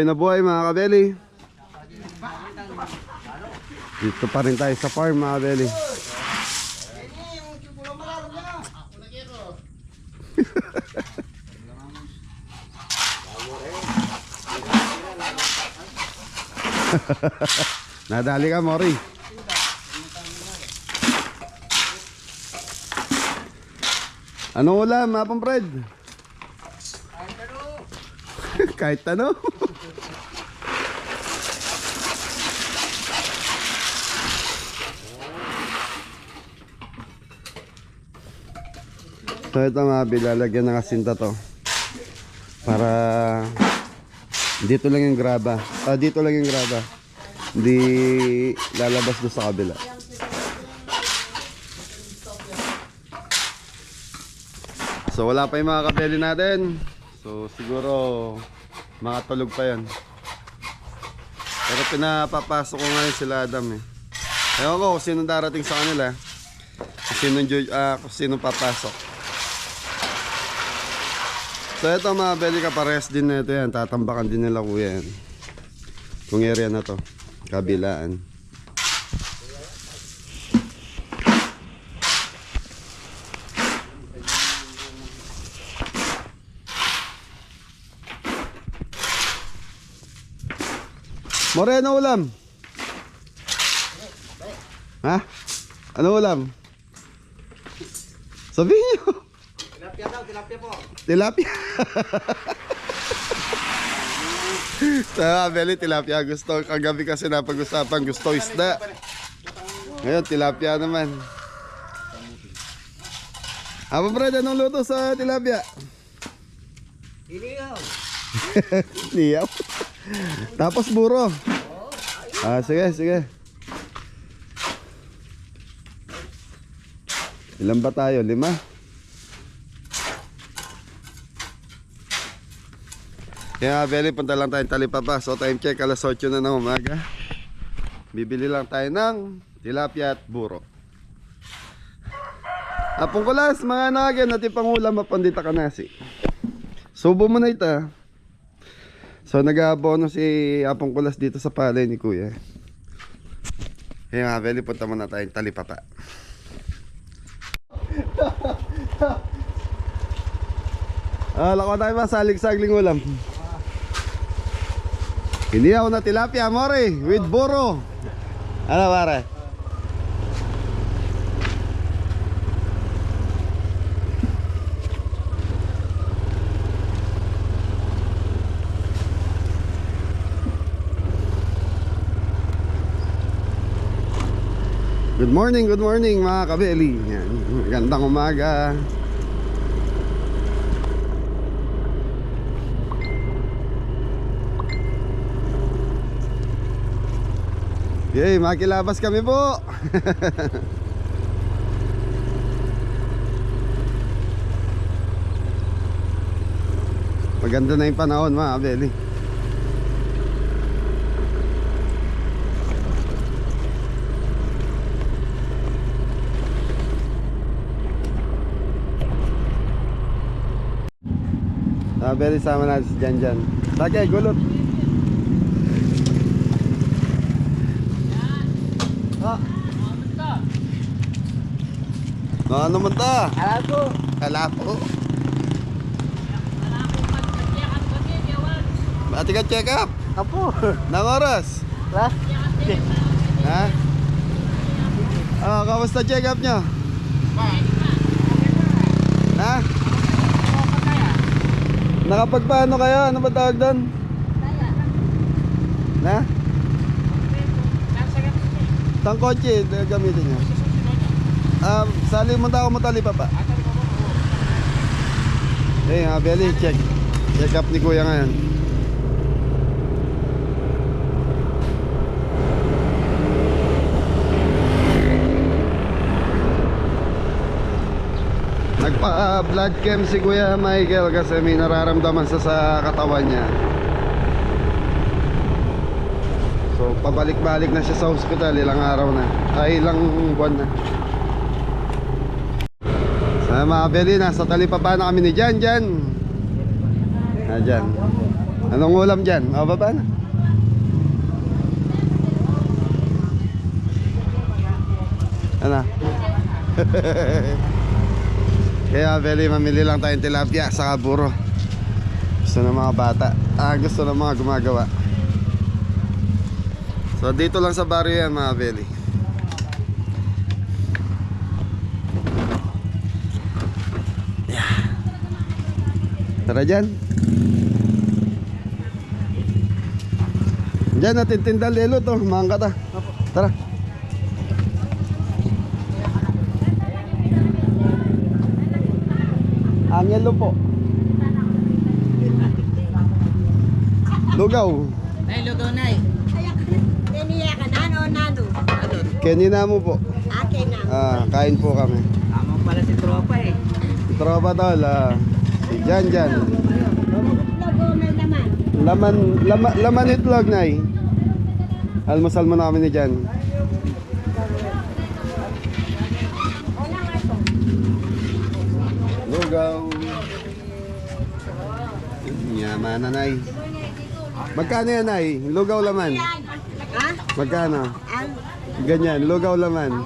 na buhay mga kabeli. Dito pa rin tayo sa farm mga kabeli. Nadali ka, Mori. Ano ulam, Mapang Fred? Kahit ano. So ito mga bilalagyan ng asinta to. Para dito lang yung graba. Dito lang yung graba. Hindi lalabas doon sa kabila. So wala pa yung mga kabeli natin. So siguro mga tulog pa yan. Pero pinapapasok ko ngayon sila Adam eh. Ewan ko kung sino darating sa kanila. Kung sino papasok. So ito mga kabeli, kapares din na ito yan. Tatambakan din nila kuya yan. Kung area na to, kabilaan. Moreno ulam. Ha? Ano ulam? Sabihin nyo. Tilapia daw, tilapia po. Tilapia. Sa Beli, tilapia gusto. Kagabi kasi napag-usapan, gusto isda. Ngayon, tilapia naman. Apa Brad, anong luto sa tilapia? Iliyaw. Niyaw. Tapos buro. Sige, sige. Ilan ba tayo? 5? Kaya Beli, punta lang tayong Talipapa. So time check, alas 8 na ng umaga. Bibili lang tayo ng tilapia at buro. Apong kulas, mga nagyan, natin pangulam mapandita ka nasi. Subo mo na ito. So nag-aabono si Apong Kulas dito sa palay ni Kuya. Kaya nga Beli, punta muna tayong Talipapa. Lako tayo ba salig-sagling ulam. Hindi ako na tilapia, Mori, with buro. Ano pare? Good morning mga kabeli. Yan, gandang umaga. Yay, makilabas kami po. Maganda na yung panahon mga kabeli. Beli, sama natin si Janjan. Tagay, gulot. Ano man ta? Alapo. Kalapo. Ati ka check up? Apo. Nang oras? Ha? Kamusta check up nyo? Ha? Nakapagpaano kayo? Ano ba tawag doon? Na? Tang kotse gamitin nyo? Sali mo tao mo Talipapa. Eh, Beli, check up ni Kuya ngayon. Nagpa-blood chem si Kuya Michael kasi may nararamdaman sa katawan niya. So pabalik-balik na siya sa hospital, ilang araw na. Ilang buwan na. Sa mga Beli, nasa Talipapa na kami ni Jan. Dyan. Anong ulam dyan? O, baba na. Ano? Kaya Beli, mamili lang tayong tilapia sa kaburo. Gusto ng mga bata. Gusto ng mga gumagawa. So dito lang sa barrio yan mga Beli. Yeah. Tara dyan. Dyan natin tinda lelo to. Maangkat ah. Tara. Angelo po. Lugaw. Nay, lugaw nay. Keniya ka nano nano. Kenny na mo po. Ate na. Kain po kami. Tama pala si tropa eh. Tropa tol. Si Jan Jan. Logo may naman. Laman itlog nay. Almusal mo na kami ni Jan. Lugaw. Yaman na nay. Magkano yan nay? Lugaw laman. Ha? Magkano? Ang Ganyan, lugaw laman.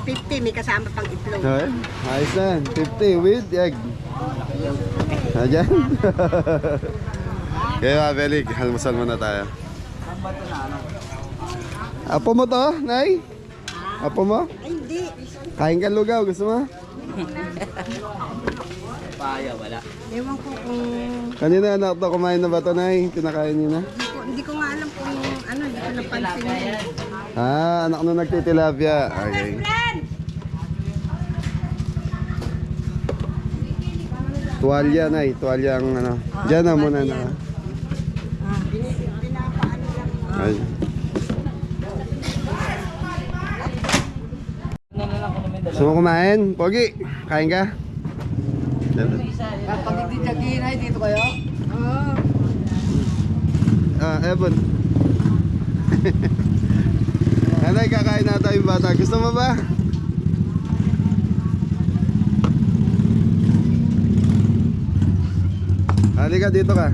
50 may kasama pang itlog. Okay? Ayos na yan. 50 with egg. Ayan. Kaya Beli, almusal muna tayo. Apo mo to, Nay? Apo mo? Ay hindi. Kain ka lugaw, gusto mo? Paya, wala. Ewan ko kung Kanina anak to, kumain na ba to, Nay? Pinakain niyo na? hindi ko nga alam kung ano, hindi ko napansin. Anak na nagtitilapia. Okay. Tuwalya, Nay. Tuwalya ang ano. Diyan na muna na. Pinapaano lang. Ay. Gusto mo kumain? Pogi, kain ka? Kapag hindi tiyagin ay dito kayo? Oo. Ebon. Nanay, kakain na tayo yung bata. Gusto mo ba? Halika dito ka.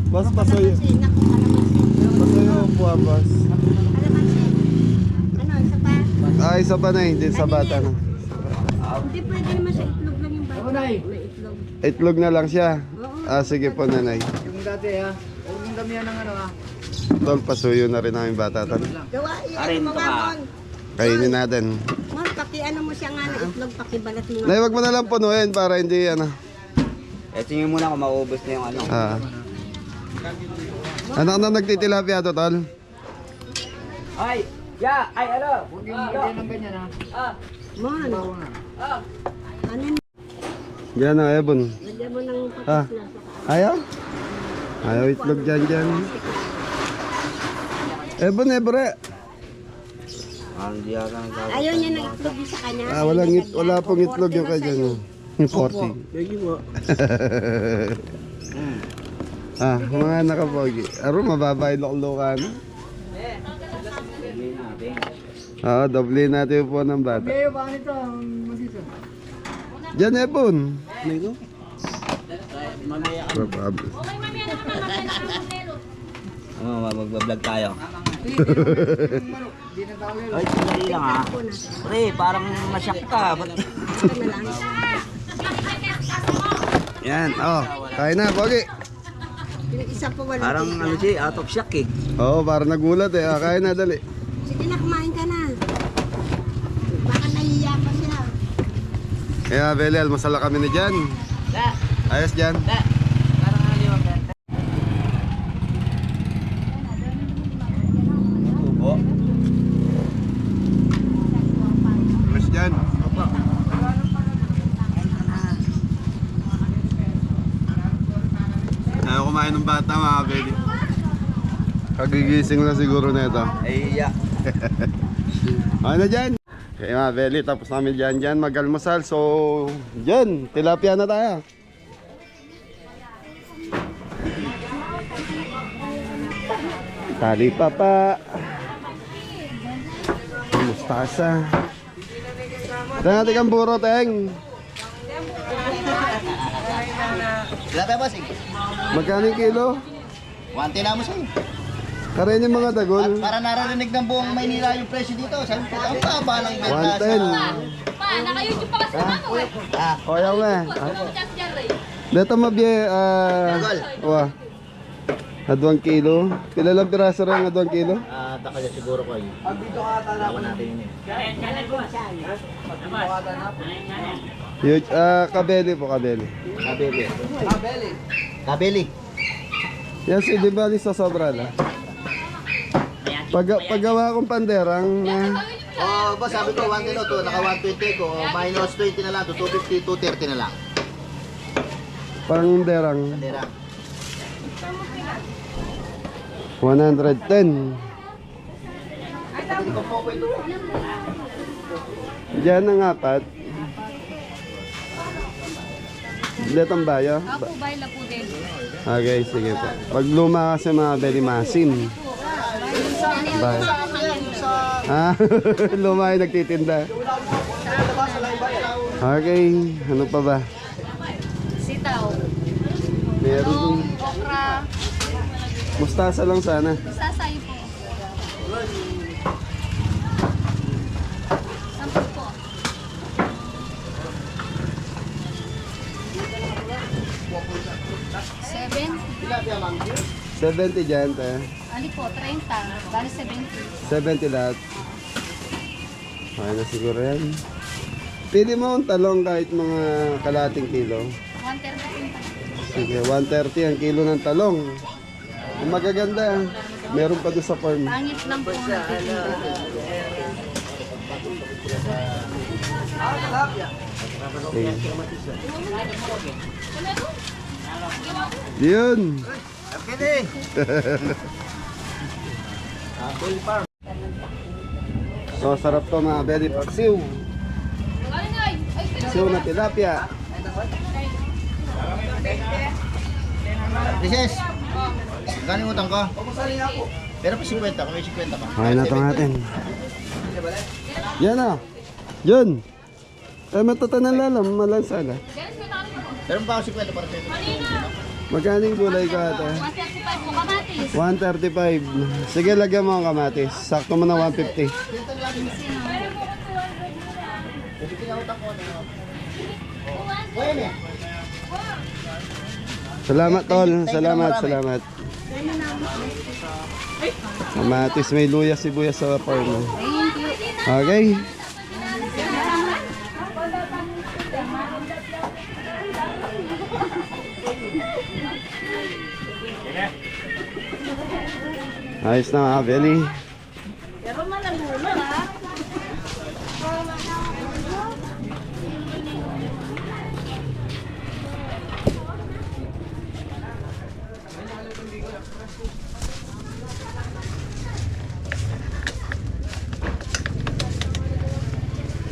Boss, pasoy. Kalamansi, naku, kalamansi. Pasoy mo po, boss. Kalamansi. Ano, isa pa? Isa pa na hindi sa bata na. Hindi pwede naman sa itlog lang yung bata. May itlog. Itlog na lang siya. Oo. Sige po, nanay. Yung dati ha. Huwag mong damihan ng ano ha. Tol, pasuyo na rin ang bata. Tol. Gawa, Arin mo to nga, ka. Mon. Kainin natin. Mon, pakiano mo siya nga na itlog, pakibalat mo nga. Nay, wag mo na lang punuin para hindi ano. Tingin muna kung maubos na yung ano. Anak na nagtitilapia to, tol. Ay! Ya! Ay ano! Huwag yung lagyan ng ganyan ha. Mon, ano yun? Yan na, Ebon. Lagyan mo ng patis Ah. na sa Ayaw? Ayaw itlog dyan dyan. Ebon, Ebre. Hindi ako nagsabi. Ayaw niya ng itlog yung sa kanya. Wala pong itlog yung kay dyan. 40. Mga nakapogi. Aro, mababa yung loklokan. Doble natin po ng bata. Kayo ba nito? Masisa? Diyan, Ebon. Mamaya ka. Probable. Magbablog tayo. Ay, sandali lang ha. Pre, parang masyak ka. Ba't? Yan, kain na, Pogi. Yung isa po walang Parang tiga. ano siya, out of shock eh. Parang nagulat eh. Kain na, dali. Sige na, kumain ka na. Baka nahiya pa siya. Kaya, Beli, almasal na kami ni Jan. Ayos, Jan. Parang naliwag ka. Tubo. Ayos, Jan. Ayaw kumain ng bata, mga Beli. Kagigising na siguro na ito. Ay, ya. Ano dyan? Okay mga Beli, tapos namin dyan mag-almusal. So, dyan, tilapia na tayo. Tali papa. Mustasa. Teng, natin kang buro, Teng. Wala tayo bossing. Magkano yung kilo? 110 na mo sa'yo. Karin yung mga dagol. Para naririnig ng buong Maynila yung presyo dito. Sabi ko, ang baba ng benta 110. Pa, naka-YouTube pa kasi ako eh. O, yaw nga. Ano chat dyan, Ray? Dito mabye, wah. Adwang kilo. Pila lang piraso rin ang adwang kilo? Taka niya siguro ko yun. Lawan natin yun eh. Huge, kabeli po, kabeli. Kabeli. Kabeli. Yan si Di Bali sa sobra lang. Paggawa kong panderang na Oh, boss, sabi ko 110 to, naka 120 ko, minus 20 na lang to, 250, 230 na lang. panderang Bandera. 110. Diyan ang apat. Dito ang bayo. Ako, baila po din. Okay, sige po. Pag luma kasi mga beli masim. Bye. Ah, luma yung nagtitinda. Okay, ano pa ba? Sitaw. Meron. Okra. Mustasa lang sana. Sasay po. 10 po. Seven. 70 dyan, te. Ali po, 30. Bali 70. 70 lahat. Okay na siguro yan. Pili mo ang talong kahit mga kalating kilo. 130. Sige, 130 ang kilo ng talong. Ang magaganda, meron pa doon sa farm. Pangit lang po nagtitinda. Okay. Yun. Okay. So, sarap to mga belly paksiw. Paksiw na tilapia. Princess, galing utang ka? Pero pa 50, kung may 50 ka. Okay na to natin. Yan na. Yun. Eh, matatanan lalam, malansala. Pero pa ako 50 para sa'yo. Magkano yung gulay ko ate? 135 po kamatis. 135. Sige, lagyan mo ang kamatis. Sakto mo na 150. Salamat, tol. Salamat, salamat. Kamatis, may luya, sibuyas sa farm. Okay. Ayos na mga belly. Pero malamulo ha.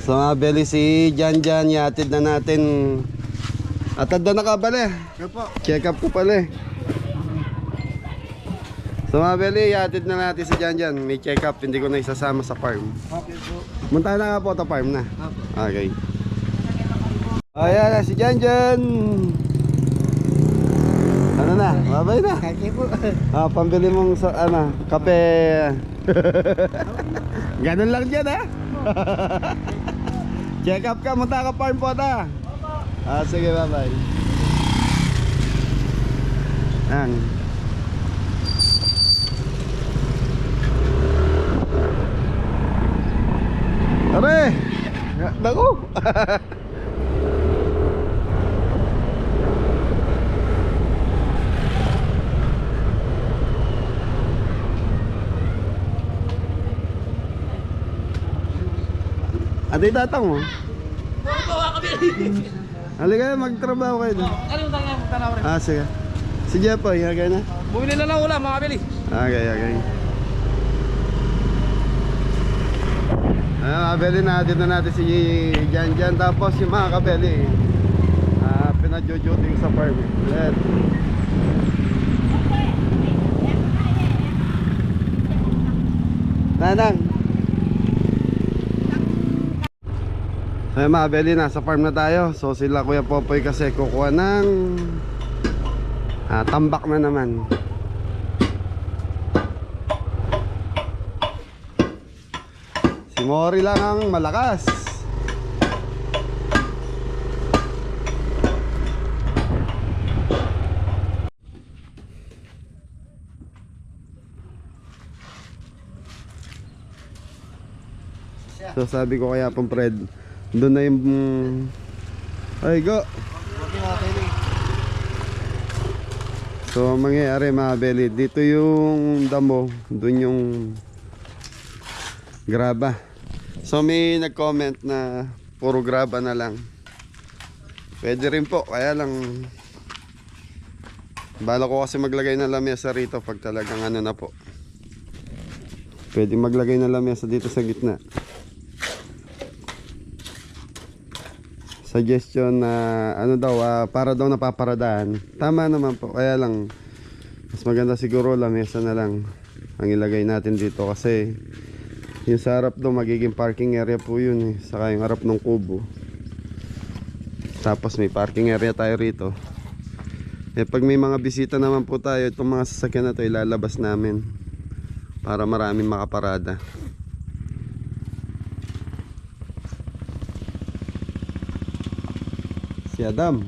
So mga belly, si Jan Jan, yatid na natin. Atad na nakabali. Check up ko pala eh. So mga belly, yatid na natin si Jan Jan. May check up, hindi ko na isasama sa farm. Munta na nga po ito farm na. Okay. Ayan na si Jan Jan. Ano na? Babay na. Pambili mong kape. Ganun lang dyan ha. Check up ka, munta ka farm po ta. Sige, bye-bye. Yan. Are! Naku! Ate tatang mo? Halika, magtrabaho kayo doon. Ano yung tanaw rin? Sige. Si Jepoy, hagay na. Bumili na lang ulam mga bili. Okay. Kabeli natin na natin si Jan Jan. Tapos yung mga kabeli pinadyo-duting sa farm. Let's. Nanang. So yung mga kabeli, nasa farm na tayo. So sila Kuya Popoy kasi kukuha ng tambak na naman. Si Mori lang ang malakas. So sabi ko kaya pong Fred, doon na yung... Ay, go! So ang mangyayari mga belly, dito yung damo, doon yung graba. So may nag-comment na puro graba na lang. Pwede rin po, kaya lang bala ko kasi maglagay ng lamesa rito pag talagang ano na po. Pwede maglagay ng lamesa dito sa gitna. Suggestion na ano daw, para daw napaparadaan. Tama naman po, kaya lang mas maganda siguro lamesa na lang ang ilagay natin dito kasi yung sa harap daw magiging parking area po yun eh, saka yung harap ng kubo. Tapos may parking area tayo rito. Eh pag may mga bisita naman po tayo, itong mga sasakyan na to ilalabas namin para maraming makaparada. Si Adam.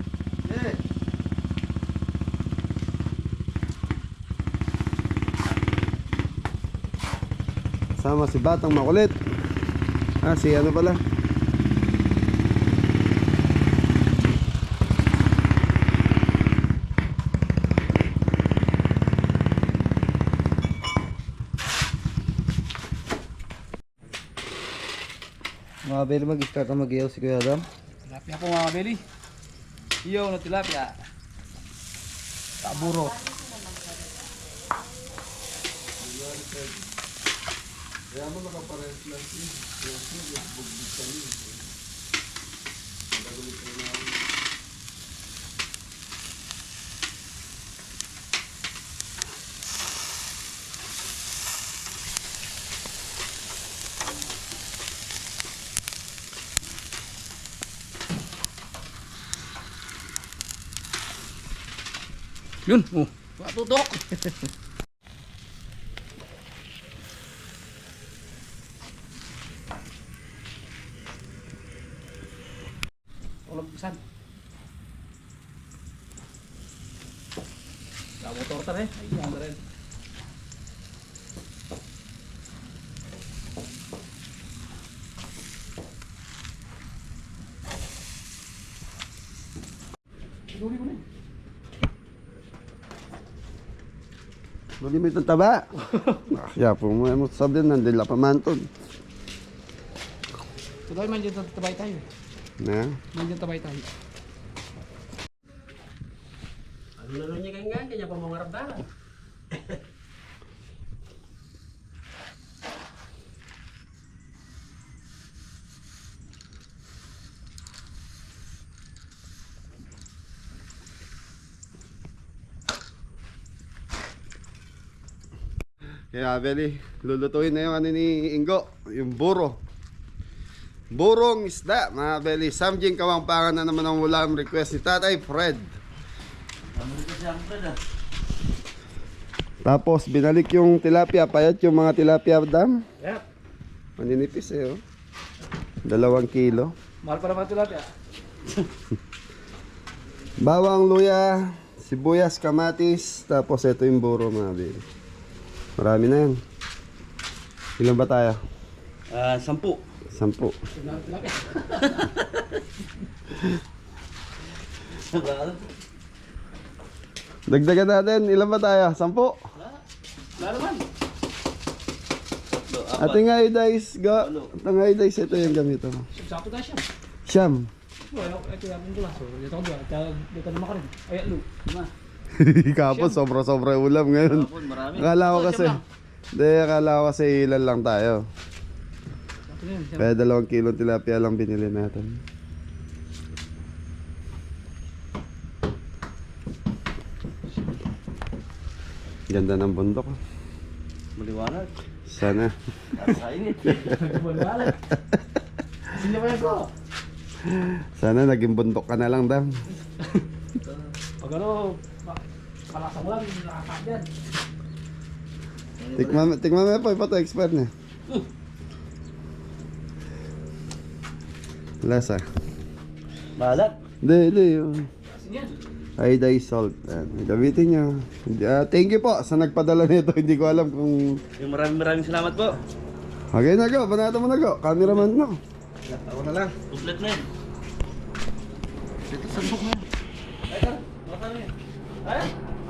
Sama si Batang Makulit. Si ano pala? Mga beli mag-start na mag-iyaw si Kuya Adam. Tilapia po mga kabili. Iyo na tilapia. Taburo. Yun, matutok. Walang pisan. Motor tar eh. Ayan rin. Luli mo itong taba. Kaya po mo sabi na, nandila pa man to. Tuloy man dyan tabay tayo. Na? Man dyan tabay tayo. Ano na nun niya kanya pa mga rabdala. Kaya Beli, lulutuin na yung ano ni Ingo, yung buro. Burong isda, mga Beli. Samjing Kawangpangan na naman ang ulam request ni Tatay Fred. Tapos binalik yung tilapia, payat yung mga tilapia dam. Yep. Maninipis eh oh. 2 kilo. Mahal pa naman tilapia. Bawang, luya, sibuyas, kamatis. Tapos ito yung buro mga Beli. Marami na yan. Ilan ba tayo? 10. 10. Dagdagan natin. Ilan ba tayo? 10? Wala naman. Ating iodize, ating iodize, ito yung gamito. Sakto na siya. Siyam. Ito yung pula. So, dito ko doon. Dito naman ka rin. Ay, alo. Lima. Kapon, sobra-sobra ulam ngayon. Akala ko kasi, akala ko kasi ilan lang tayo. Sakto na yun. Kaya 2 kilo tilapia lang binili natin. Ganda ng bundok. Maliwanag. Sana. Kainit. Wala. Sino ba yan ko? Sana naging bundok ka na lang, Dam. Pag ano, kalasa mo lang, nakakaat yan. Tikman mo po, ipato expert na. Lasa. Balat. Hindi. Iodized salt. Gamitin nyo. Thank you po sa nagpadala nito. Hindi ko alam kung... Yung maraming salamat po. Okay na go. Banata mo na go. Cameraman no. Ako na lang. Complete na yun. Dito sa book na.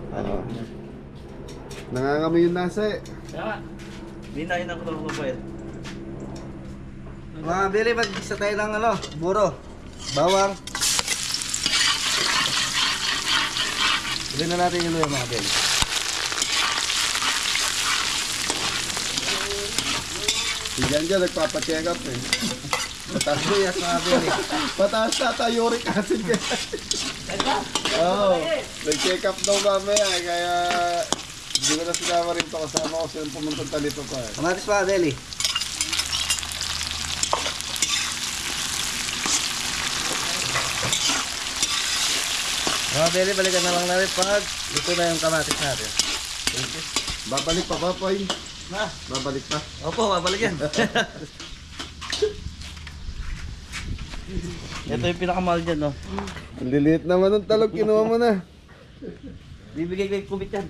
Ano? Nangangamoy yung nasa eh. Kaya, binayin ako ng mobile. Mga Billy, mag-isa tayo ng buro. Bawang. Bilhin na natin yung luya mga Billy. Si Jan nagpapacheck up eh. Mataas luyas mga Billy. Pataas na uric acid kaya. Oo. Nag-check up daw mamaya eh. Kaya hindi ko na sinama rin ito. Kasama ko silang pumunta talito pa eh. Kamatis mga Billy. Mga Billy, balikan na lang natin pag luto na yung kamatis natin. Babalik pa ba, Poy? Babalik pa. Opo, babalik yan. Ito yung pinakamahal dyan, no? Ang liliit naman ng talog. Kinuha mo na. Bibigay ko yung kubit yan.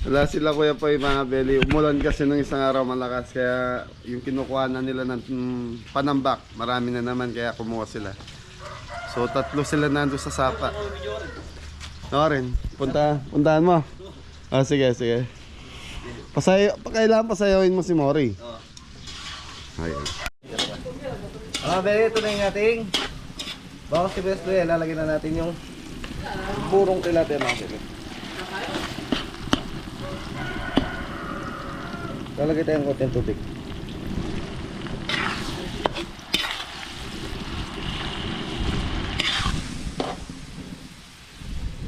Wala sila kuya Poy mga belly. Umulan kasi nung isang araw malakas. Kaya yung kinukuha na nila ng panambak. Marami na naman kaya kumuha sila. So 3 sila nando sa sapa. Rin, puntahan mo. Ah, sige. Kailangan pasayawin mo si Mori. Ayun. Mga Billy, ito na yung ating bawang sibuyas luya. Lalagyan na natin yung burong tilapia mga Billy. Lalagay tayong konting tubig.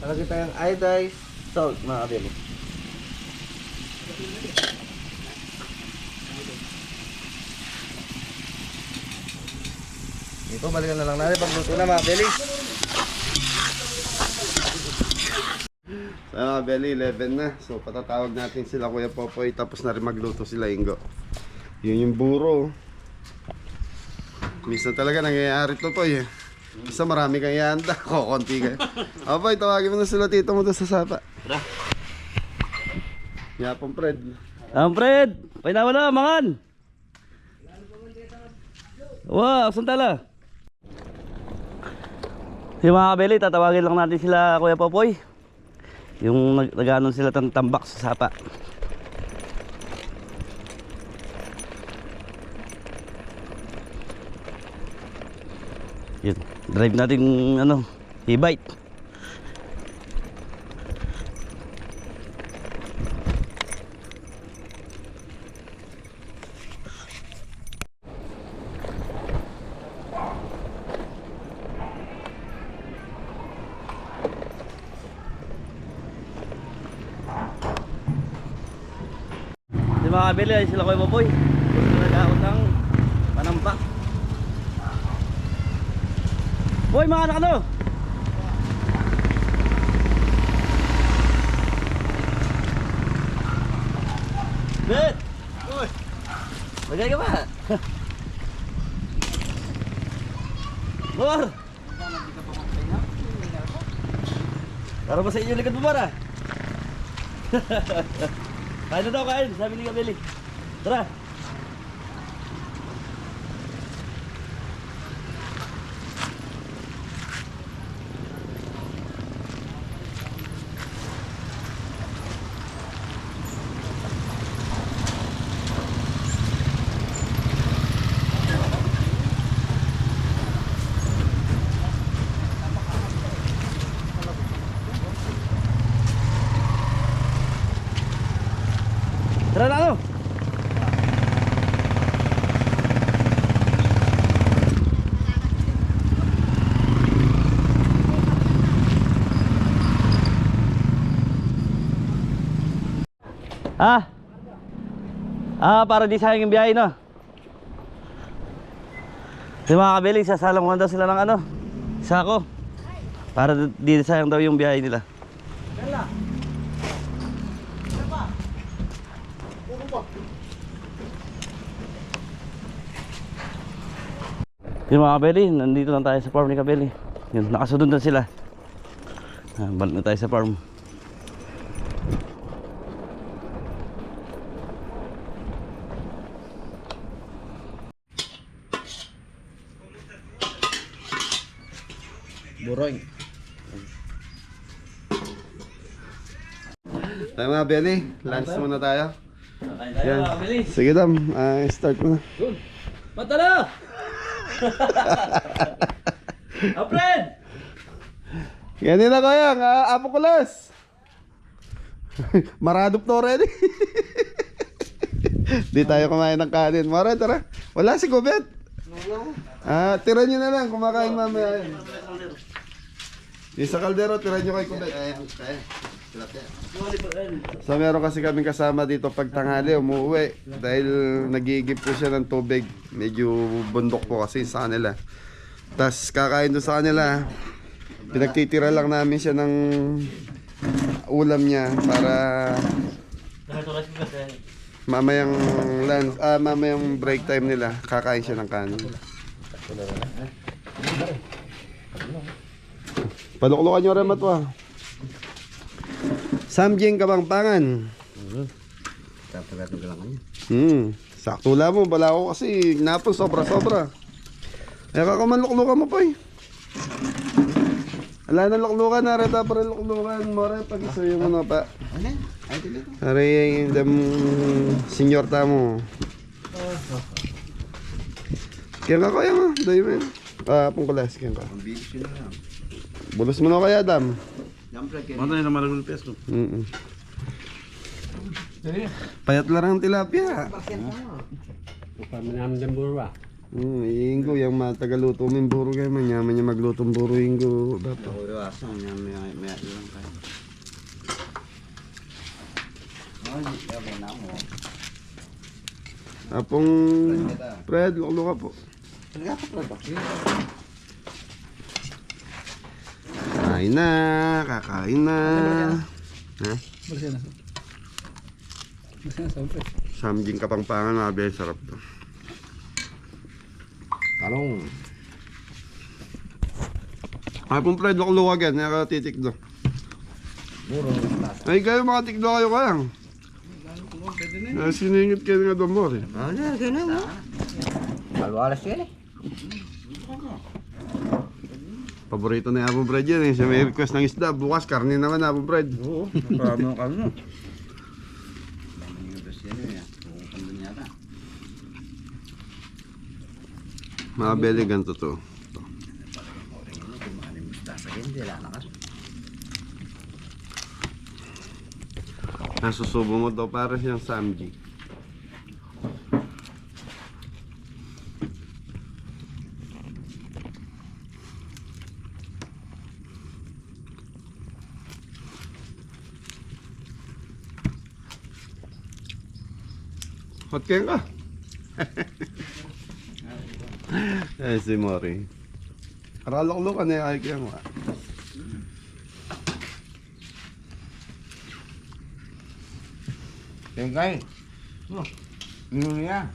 Lalagay tayong iodized salt mga Billy. Ito, balikan na lang natin pagluto na mga Billy. So mga belly, 11 na. So patatawag natin sila Kuya Popoy. Tapos na rin magluto sila Ingo. Yun yung buro. Minsan talaga nangyayari to Poy eh. Isa marami kang ihanda. Konti ka. Poy, tawagin mo na sila tito mo doon sa sapa. Tara. Yapong Fred. Fred! Painawa na, mangan! Wow, santala! Yung mga kabeli, tatawagin lang natin sila Kuya Popoy. Yung nag-anon sila tambak sa sapa. Yun, drive natin e-bike. Mga kabili ay sila Kuya Popoy. Gusto nag-aon ng panambak. Boy, mga anak ano? Bet! Uy! Bagay ka ba? Bor! Tara ba sa inyo likod mo bara? Kain na daw, kain. Sabi ni Kabili. Tara. Tara na ano? Para di sayang yung biyahe no. Yung mga kabili, sasalangan daw sila ng sako. Para di sayang daw yung biyahe nila. Yun mga kabeli, nandito lang tayo sa farm ni Kabeli. Yun, nakasunod na sila. Balik na tayo sa farm. Buroy. Tayo mga Belly, lunch muna tayo. Kain tayo Yan. mga kabeli. Sige Dam, start mo na. Yun. Mata na! Apred! Ganyan na kaya, apo kulas. Maradop to already. Di tayo kumain ng kanin. Mara, tara. Wala si Gobet. Tira nyo na lang, kumakain mamaya. Yung sa kaldero, tira nyo kay Gobet. So meron kasi kaming kasama dito pag tanghali, umuwi. Dahil nagigip po siya ng tubig. Medyo bundok po kasi sa kanila. Tapos kakain doon sa kanila. Pinagtitira lang namin siya ng ulam niya para mamayang lunch, mamayang break time nila, kakain siya ng kanin. Paluklukan nyo rin matwa. Samjing Kabangpangan. Sakto lang mo, bala ako kasi napon sobra-sobra. Kaya kakamanluklukan mo pa eh. Wala na luklukan, narita pa rin luklukan. More, pag-iso yung ano pa. Hari yung senior tamo. Kaya ka kaya nga, dahi mo yun. Pungkulas, kaya ka. Bulos mo na kaya, Dam. Mata na maragul peso. Payat lang ang tilapia. Upama namin ng burwa. Inggo, yung matagaluto min buro kayo, manyaman niya maglutong buro inggo. Dapat. Uriwasan niya may lang kayo. Apong Fred, luklo ka po. Kakain na, kakain na. Ha? Samjing Kapangpangan, mabi, sarap to. Talong. Apong Fred, luklo ka gan, nakatitikdo. Burong. Ay, kayo makatikdo kayo kayang. Siningit kayo nga doon mo rin. Ganun mo. Malwalas yan eh. Paborito na yung Apong Fred yan eh. Siya may request ng isda. Bukas, karne naman Apong Fred. Oo. Marami ng kalno. Mga belly, ganito to. Nasusubo mo daw para siyang samji. Hot kaya ka? Si Mori. Karalok-lokan na yung ay kaya mo. Tengkay. Ano niya?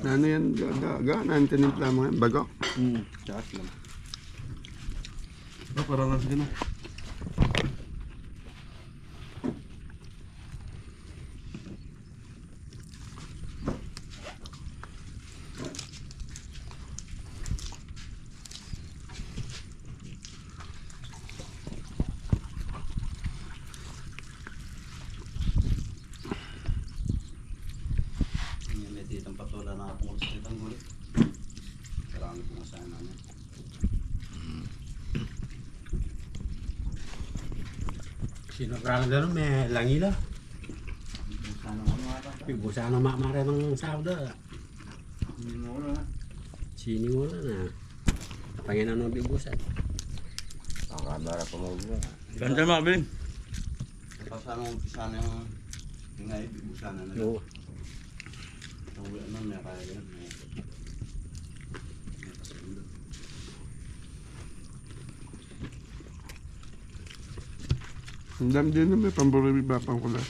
Ano yan? Gaga? Tinimpla mo yan? Bago? Tsaka lang. Parang lang sige na. Ditong patola na akong ulit gulit. Marami kong sana niya. Sinobrang na rin, may langila. Pibusa na mamara ng sauda. Sini mo na. Panginoon ng bibusan. Ang kamera pa mo. Ganda mga kabeli. Sana umpisa na yung ngay bibusan na. Oo. Ang ano may kaya yan. Ang dami din na may pamburibi ba pang kulas.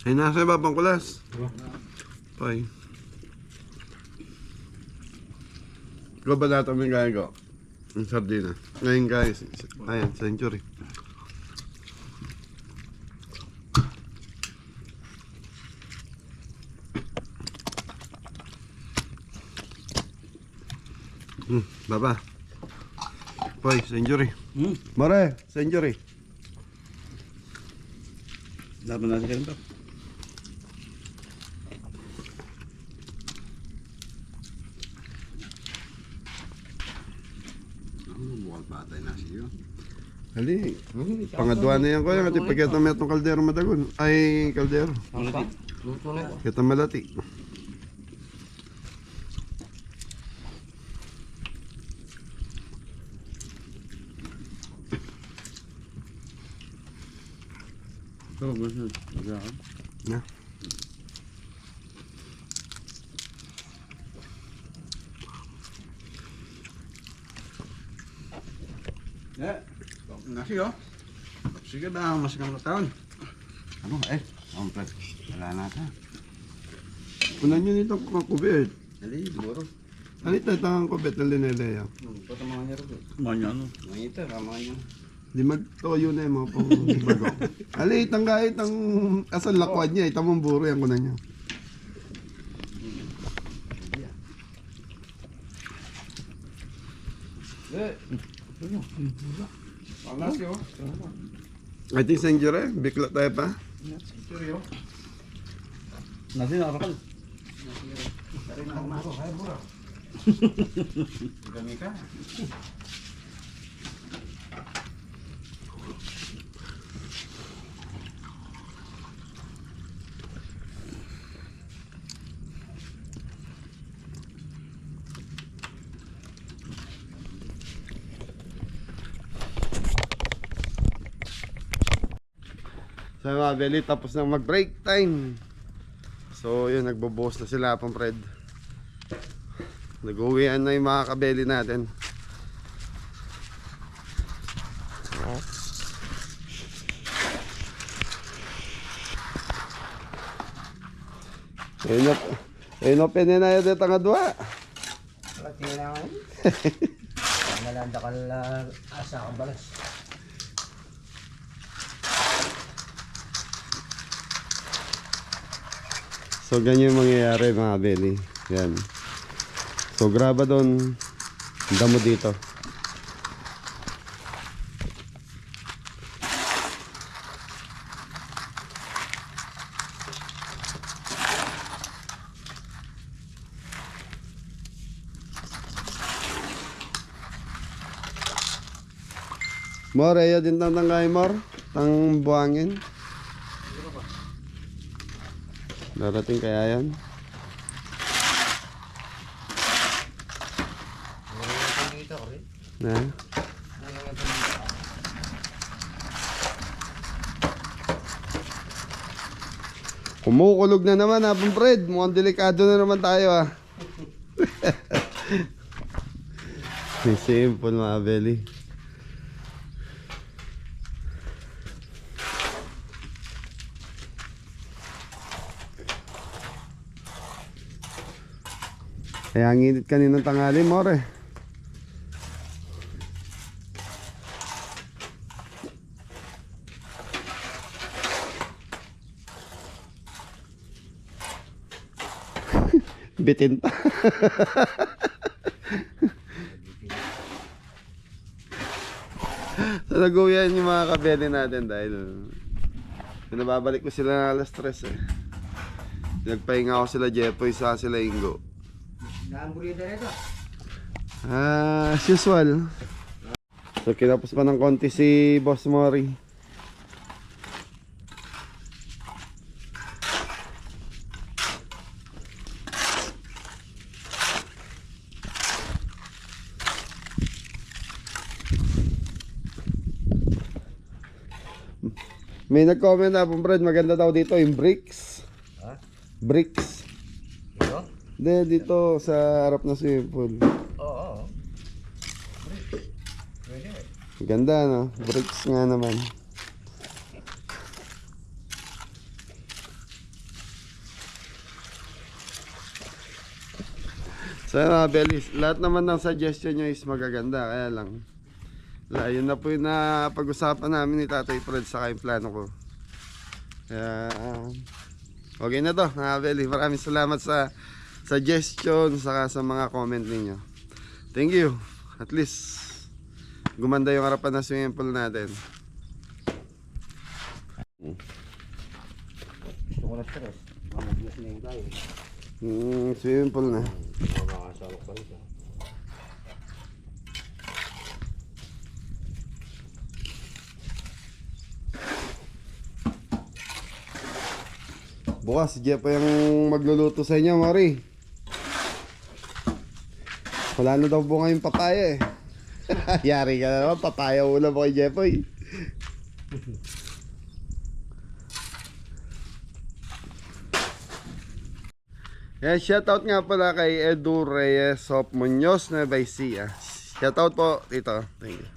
Ay, nasa ibabang kulas. Pay. Ikaw ba lahat ang gaya ko? Ang sardina. Ngayon guys, ayan, century. Baba. Pay, century. Mare, century. Laban natin kayo to. Mukhang patay na siya. Hali, pangadwa na yan ko yan. Kasi pagkita may itong kaldero madagon. Ay, kaldero. Kita malati. Na. Nasi oh. Sige ba, mas kang taon. Ano komplet. Wala na ta. Unan nyo nito kung kubit. Dali, siguro. Ano ito itang kubit ng lineleya? Ito mga niya rin. Mga ano? Mga ito, mga niya. Di magtoyo na yung mga pang bago. Ali, itang kahit ang asal lakwad niya, itang mong buro yan kunan niya. Nasi oh. I think century, bikla tayo pa. Nasi nakakal. Dari na ako, kaya bura. Dami ka. So mga beli, tapos na mag-break time. So yun, nagbo-boss na sila pang Fred. Nag-uwian na yung mga kabeli natin. Ayun na pininayo dito nga dua. Lati na ako. Nalanda ka asa ka balas. So ganyan yung mangyayari mga beli. Yan. So graba doon, damo dito. Mor, ayo din tang tanggay mor, tang buhangin. Darating kaya yan? Na? Kumukulog na naman ha, Fred. Mukhang delikado na naman tayo ha. Simple mga belly. Kaya ang init kaninang tanghali, more. Bitin pa. So nag-uwian yung mga kabeli natin dahil pinababalik ko sila na alas 3 eh. Nagpahinga ako sila Jepoy sa sila Ingo. As usual. So kinapos pa ng konti si Boss Mori. May nag-comment na pong Fred, maganda daw dito yung bricks. Ha? Bricks. Ito? Hindi, dito sa harap na swimming pool. Oo. Pwede. Ganda no? Bricks nga naman. So mga Belis, lahat naman ng suggestion nyo is magaganda. Kaya lang, yun na po yung napag-usapan namin ni Tatay Fred sa yung plano ko. Kaya, okay na to mga Belis. Maraming salamat sa suggestion saka sa mga comment ninyo. Thank you. At least gumanda yung harapan ng swimming pool natin. Gusto ko na stress. Mamabigas na yung tayo. Swimming pool na. Makakasalok pa rin siya. Bukas, si Jeff pa yung magluluto sa inyo, Mari. Wala na daw po ngayong papaya eh. Yari ka na naman, papaya ulam mo kay Jeffoy. Yan, shoutout nga pala kay Edu Reyes of Muñoz na Baisia. Shoutout po dito. Thank you.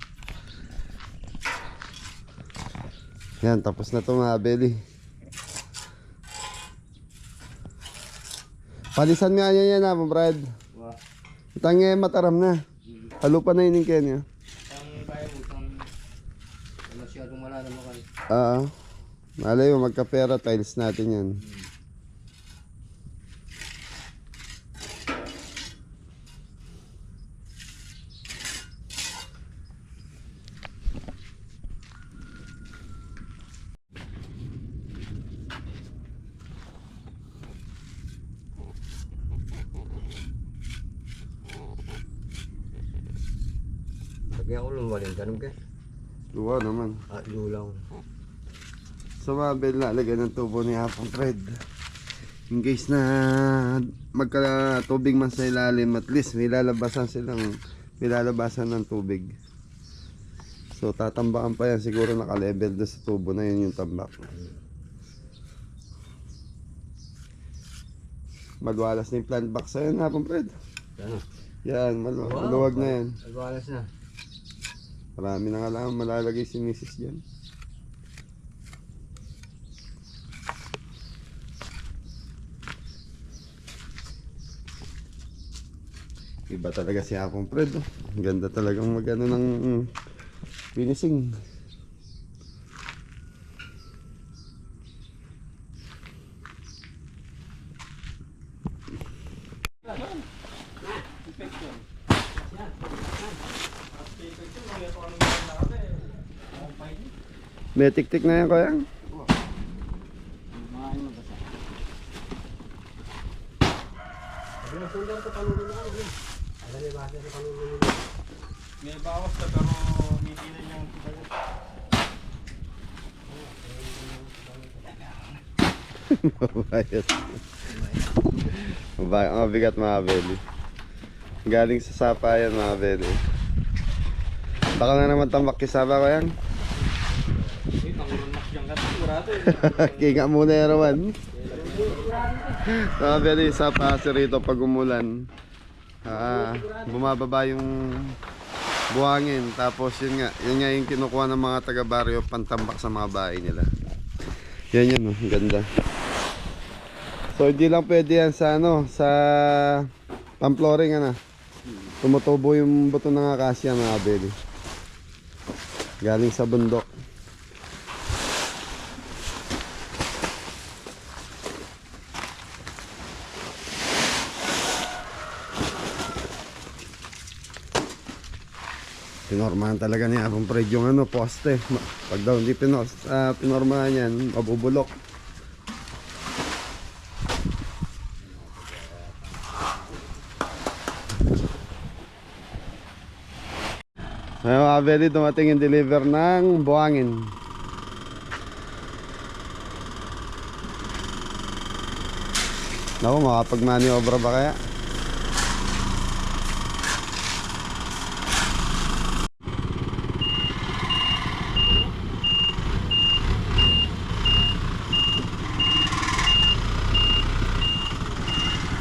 Yan, tapos na ito mga Beli. Palisan nga yan ha, Brad. Tangye mataram na. Halupa na yun yung Kenya. Ang bayan mo, masyadong malalim mo kayo. Malay mo, magka-pera tiles natin yan. Lagyan ko lumalim, ganun ka? Luwa naman. Lulaw. Sa mga bel na, lagyan ng tubo ni Apong Fred. In case na magka-tubig man sa ilalim, at least may lalabasan ng tubig. So tatambakan pa yan, siguro naka-level doon sa tubo na yun yung tambak. Maluwalas na yung plant box sa'yo na, Apong Fred. Yan, maluwag na yan. Maluwalas na. Marami na nga lang malalagay si Mrs. dyan. Iba talaga si Apong Fred. Oh. Ganda talagang magano ng finishing. May tik-tik na yan kaya? May bawas na pero hindi na niyang Mabayat. Ang mabigat mga beli. Galing sa sapa yan mga beli. Baka na naman tambak kisaba ko yan. Kinga muna yan naman. Mga beli, sapa kasi rito pag umulan. Bumababa yung buhangin. Tapos yun nga yung kinukuha ng mga taga-baryo pantambak sa mga bahay nila. Yan oh, ganda. So hindi lang pwede yan sa sa pamploring tumutubo yung buto ng akasya mga beli. Galing sa bundok. Pinormahan talaga ni Apong Fred yung poste. Pag daw hindi pinormahan yan, mabubulok. Ngayon mga beli, dumating yung deliver ng buhangin. Naku, makapag-maniobra ba kaya?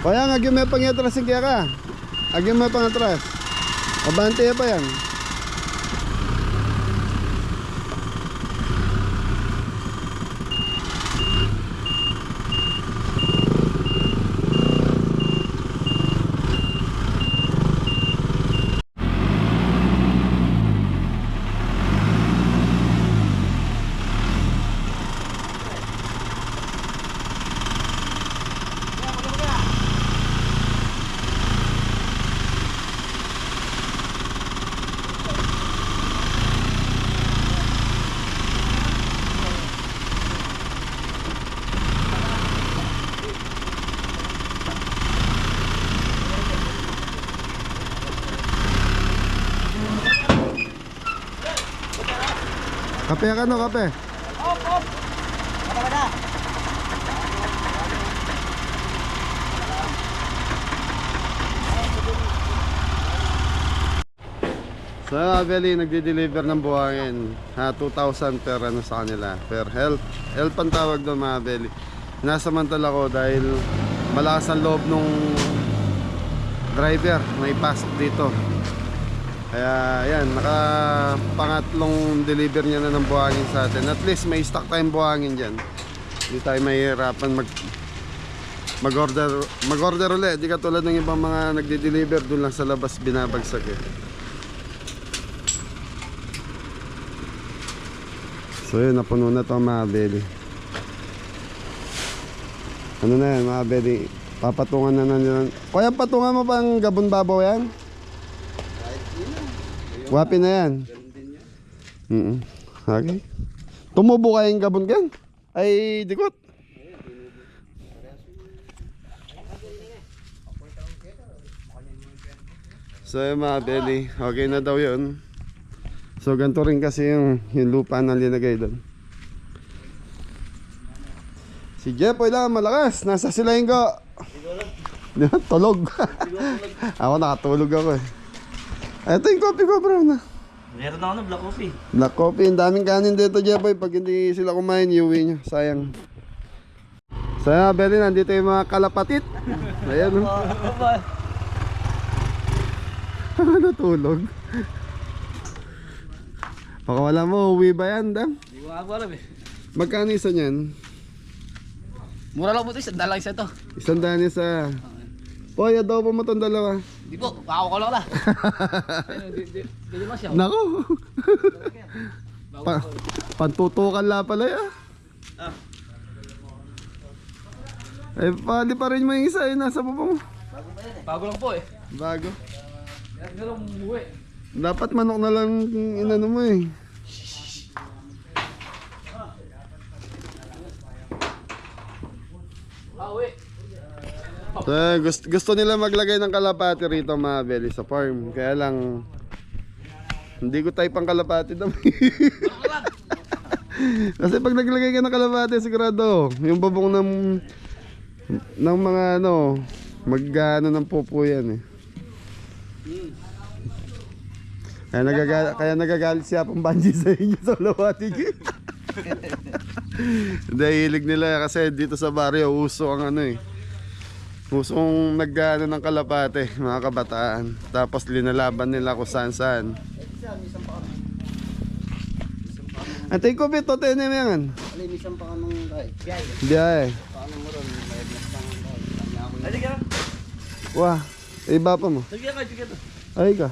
Kaya nga, agyo may pang-atras yung kaya ka. Agyo may pang-atras. Abante pa yan. Kape ka no, kape. So Abeli, nagde-deliver ng buhangin. 2,000 per ano sa kanila, per help. Help ang tawag doon mga Abeli. Nasamantala ko dahil malakas ang loob nung driver na ipasok dito. Kaya yan, nakapangatlong deliver niya na ng buhangin sa atin. At least may stock tayong buhangin dyan. Hindi tayo mahihirapan mag-order ulit. Di katulad ng ibang mga nagde-deliver doon lang sa labas binabagsak eh. So yun, napuno na ito mga Abeli. Ano na yan mga Abeli? Papatungan na nila. Kuya, patungan mo pa ang gabon babaw yan? Wapi na yan. Okay. Tumubo kayong gabon kan? Ay, dikot. So yun mga Abeli, okay na daw yun. So ganito rin kasi yung lupa na linagay doon. Si Jepoy lang malakas, nasa silahin ko. Tulog. Ako nakatulog ako eh. Ito yung coffee ko bro na. Meron ako na black coffee. Black coffee, ang daming kanin dito Jepoy. Pag hindi sila kumain, iuwi nyo. Sayang. Sayang Abeli, nandito yung mga kalapatit. Ayan o. Natulog. Baka wala mo, uwi ba yan, Dam? Hindi ko nga alam eh. Magkano isa niyan? Mura lang po ito, dalang isa ito. 100 isa. Poy, adobo mo tong dalawa. Hindi po, kakakulo na. Ganyan lang siya. Nako. Pantutukan la pala ya. Eh, pali pa rin mo yung isa, nasa baba mo. Bago lang po eh. Bago. Yan lang umuwi. Dapat manok na lang inano mo eh. Uwi. So, gusto nila maglagay ng kalapati rito mga Abeli sa farm. Kaya lang hindi ko type ang kalapati daw. Kasi pag naglagay ka ng kalapati sigurado yung babong ng mga ano mag-ano ng pupo yan eh. Kaya nagagalit siya pang banji sa inyo sa kalapati. Hindi, hilig nila kasi dito sa baryo uso ang ano eh. Usong nag-ano ng kalapate, mga kabataan. Tapos linalaban nila kung saan-saan. Antay ko bito, tayo na yan. Alimisan pa ka ng kay. Biyay. Paano mo ron? May blast pa ng kay. Ay, sige. Wah, iba pa mo. Sige ka, sige ka. Ay ka.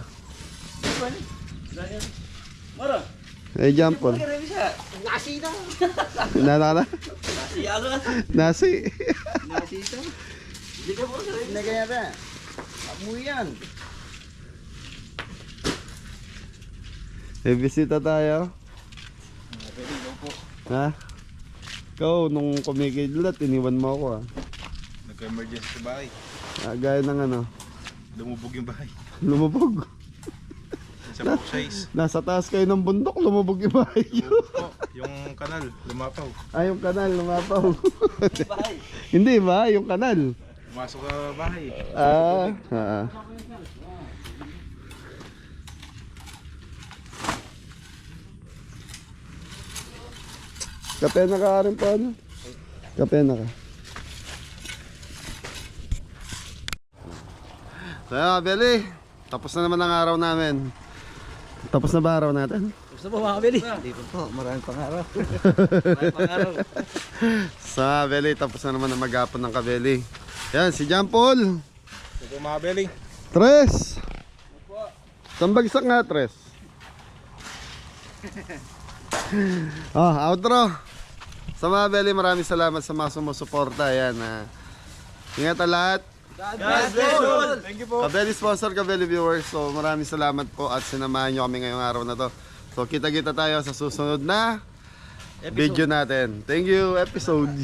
Mara. Ay, jampol. Nasi na! Nana ka na? Nasi, ano ka? Nasi. Nasi ito? Hindi ka mo ka rin. Hindi kaya ba? Amoy yan. Eh, bisita tayo. Ha? Ikaw, nung kumikidlat, iniwan mo ako ah. Nagka-emergency sa bahay. Gaya ng ano, Lumubog yung bahay. lumubog. Sa Pocsize. Nasa taas kayo ng bundok, lumubog yung bahay nyo. Yung kanal, lumapaw. Yung kanal, lumapaw. Hindi ba? Yung kanal. Pumasok sa bahay. Ah. Kape na ka rin po ano? Kape na ka. So yun, Beli. Tapos na naman ang araw namin. Tapos na ba araw natin? Gusto mo mga Beli? Hindi po, maraming pangaraw. Sa Beli, tapos na naman ang maghapon ng Kabeli. Yan, si John Paul. Ito mga belly. Tres. Tambagsak nga, Tres. Outro. Sa mga Beli, maraming salamat sa mga sumusuporta. Yan, ingat ang lahat. Thank you po. Kabeli sponsor, Kabeli viewers. So maraming salamat po at sinamahan nyo kami ngayong araw na to. So kita-kita tayo sa susunod na video natin. Thank you, episode.